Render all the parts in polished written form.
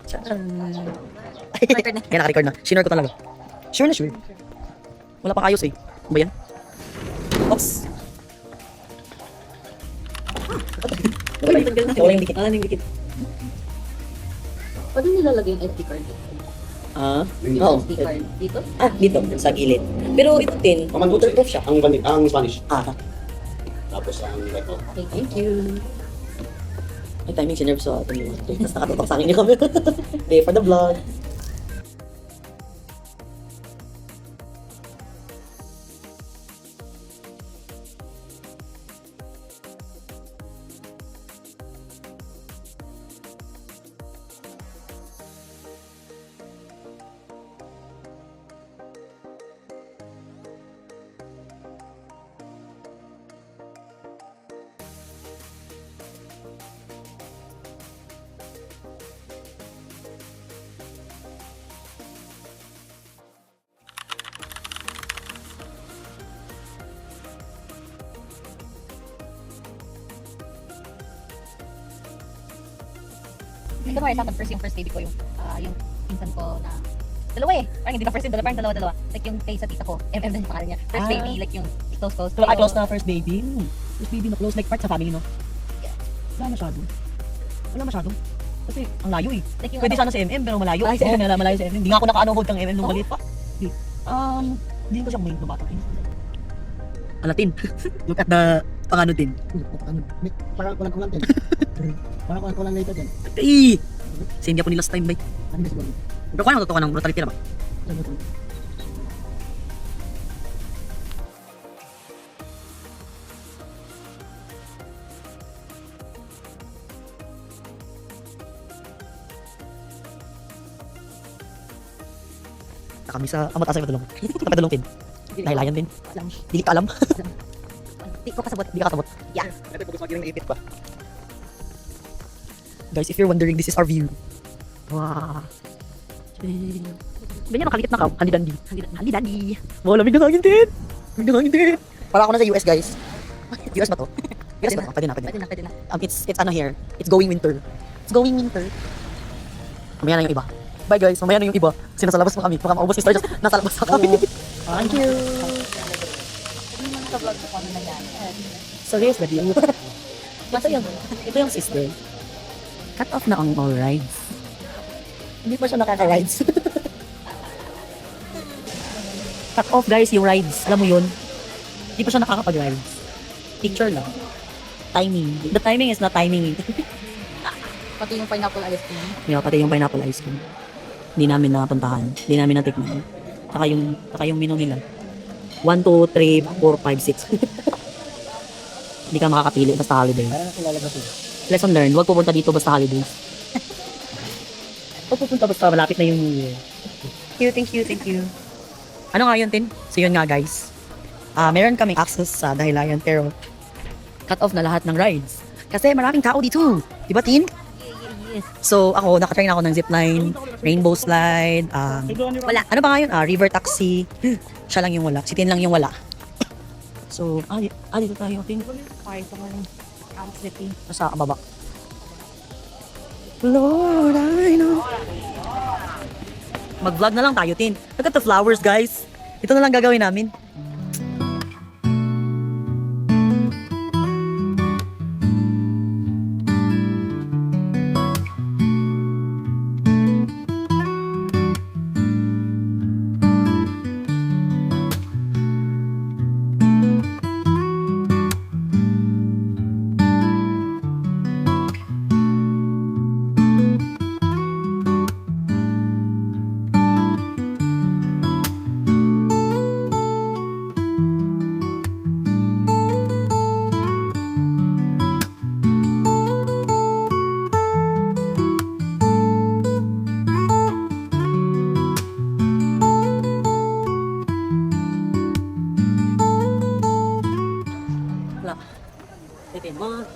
Record na. Kaya naka-record na. Shinare ko talaga. Sure na sure. Wala pang ayos eh. Ano ba yan? Oops. Wala yung dikit. Wala yung dikit. Paano nilalagay yung SD card? Oo. SD card? Dito? Dito. Sa gilid. Pero ito din, waterproof siya. Ang Spanish. Tapos ang record. Okay, thank you. may timing sinerve sa atin yun. Tapos nakatutok sa akin yung camera. Day for the vlog. Ito mo sa first yung first baby ko yung pinsan ko na dalawa eh. Parang hindi na first yung dalawa, parang dalawa. Like yung kay sa tita ko, MM din yung pangalan niya. First baby, like yung close. So, close na first baby. First baby na close, like part sa family, no? Wala masyado. Kasi ang layo eh. Like yung Pwede sana sa MM, pero malayo. Ay, sa MM. Malayo sa MM. Hindi nga ako naka-hold ng MM nung maliit pa. Hindi ko siya kumain ng bata. Alatin. Look at the pangano din. Parang kulang din. Parang kulang later din. Ay! Kasi hindi ako ni last time, bay. Ano ba siguro? Pero kaya matutukan ng brutality na ba? Kami sa amat asay matulong. Napadulong din. Nahilayan din. Alam. Hindi ka alam. Di ko kasabot. Hindi ka kasabot. Yeah. Ito focus magiging naipit pa. Guys, if you're wondering, this is our view. Wow. Ganyan nakalikit na ka. Handi-dandi. Hali-dali. Wow, lamig ng hangin din. Lamig ng hangin din. Para ako na sa US, guys. US ba to? US ba to? Pwede na. Pwede na. It's ano here. It's going winter. Mamaya na yung iba. Bye guys, mamaya na yung iba. Kasi nasa labas pa kami. Baka maubos ni Star, just nasa labas pa kami. Thank you. Serious ba din? Ito yung sister. Cut off na ang all rides. Hindi pa siya nakaka-rides. Cut off guys yung rides. Alam mo yun? Hindi pa siya nakakapag-rides. Picture lang. Timing. The timing is not timing. Pati yung pineapple ice cream. Yeah, pati yung pineapple ice cream. Hindi namin napuntahan. Hindi namin natikman. Saka yung menu nila. 1, 2, 3, 4, 5, 6. Hindi ka makakapili basta holiday. Parang lalabas yun. Lesson learned, huwag pupunta dito basta holidays. Huwag pupunta basta malapit na yung New Year. Thank you. Ano nga yun, Tin? So yun nga, guys. Meron kaming access sa Dahilayan pero cut off na lahat ng rides. Kasi maraming tao dito. Diba, Tin? Yes. So ako, nakatrain ako ng zipline, rainbow slide, Wala. ano ba nga yun? River taxi. Siya lang yung wala. Si Tin lang yung wala. So, dito tayo, Tin. Sorry, sa mga city. Nasa kababa. Lord, I know. Mag-vlog na lang tayo, Tin. Look at the flowers, guys. Ito na lang gagawin namin.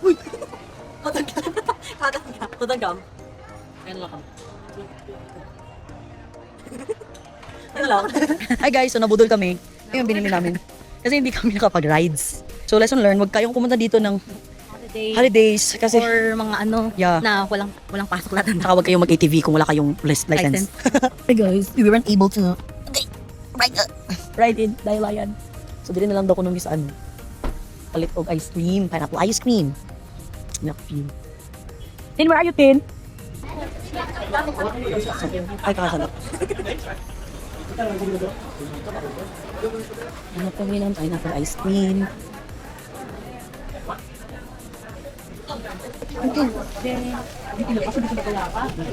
Uy! Katanggam. Ayan lang kami. Ayan lang. Hi guys, so nabudol kami. Ito yung binili namin. Kasi hindi kami nakapag-rides. So lesson learned, huwag kayong pumunta dito ng Holidays. Kasi, or mga ano yeah. na walang pasok lahat ng Saka huwag kayong mag-ATV kung wala kayong license. Hey guys, we weren't able to ride in Dahilayan. So, dili na lang daw ko nung saan. Palit og ice cream, pineapple ice cream. Milk tea. Tin, where are you, Tin? Ay, kakasarap. Ano pa rin ang pineapple ice cream?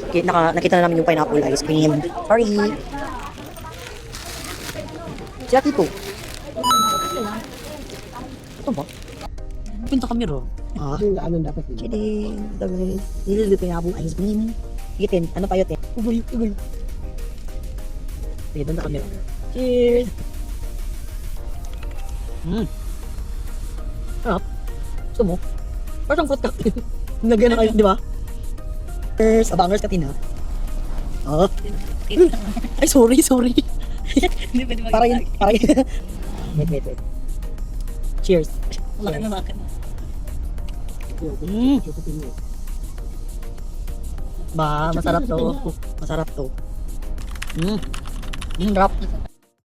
Okay, nakita na namin yung pineapple ice cream. Sorry. Siya tito. Ito ba? Pinta kami ro. Ah. Yung ano dapat yun. Kidding. Dami. Nililito yung pineapple ice cream. Sige, Tin. Ano pa yun, Tin? Ugoy. Sige, doon na kami. Cheers! Sarap. Gusto mo? Parang fruit cocktail. Nagyan na kayo, di ba? Cheers! Abangers ka, Tin, ha? Oh. Ay, sorry. Para yun. Wait. Cheers. Wala na makan. Ba, masarap to. Masarap to. Sarap.